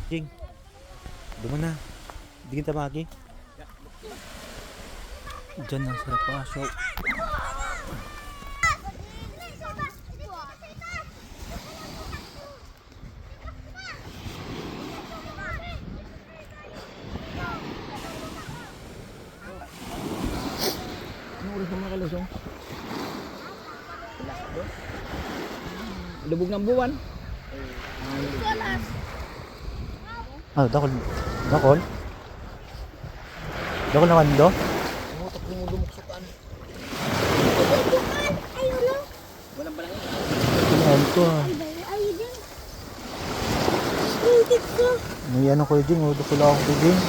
Jing, duman na. Hindi kita maki. Diyan na sa paso. Ano oras naman kalusong? Lubog ng buwan. Ah, dakol. Dakol? Dakol na kando? Umutok mo lumuksukan. Walang balang ito. Tingnan ko ah. May ano ko Jing, dakol ako ko Jing.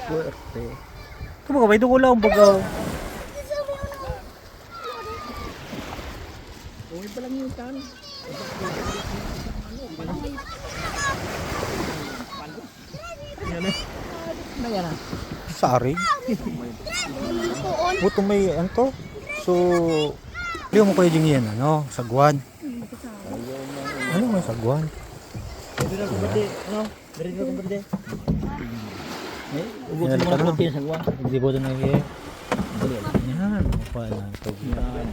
Puwerte. Kumbaga, may dakol akong baga. Uwi pa lang yung tan. Ano yan ah? Sari. Buto may ano to. So, liyo mo kayo Jing yan, ano? Sagwan. Ano may sagwan? Dito na kumberde. Ano? Dito na kumberde. Ugot Yan, mo na ano? kumberde sa gwa. Hindi po ito nag-i. Yan. Ano pa na ito? Yan.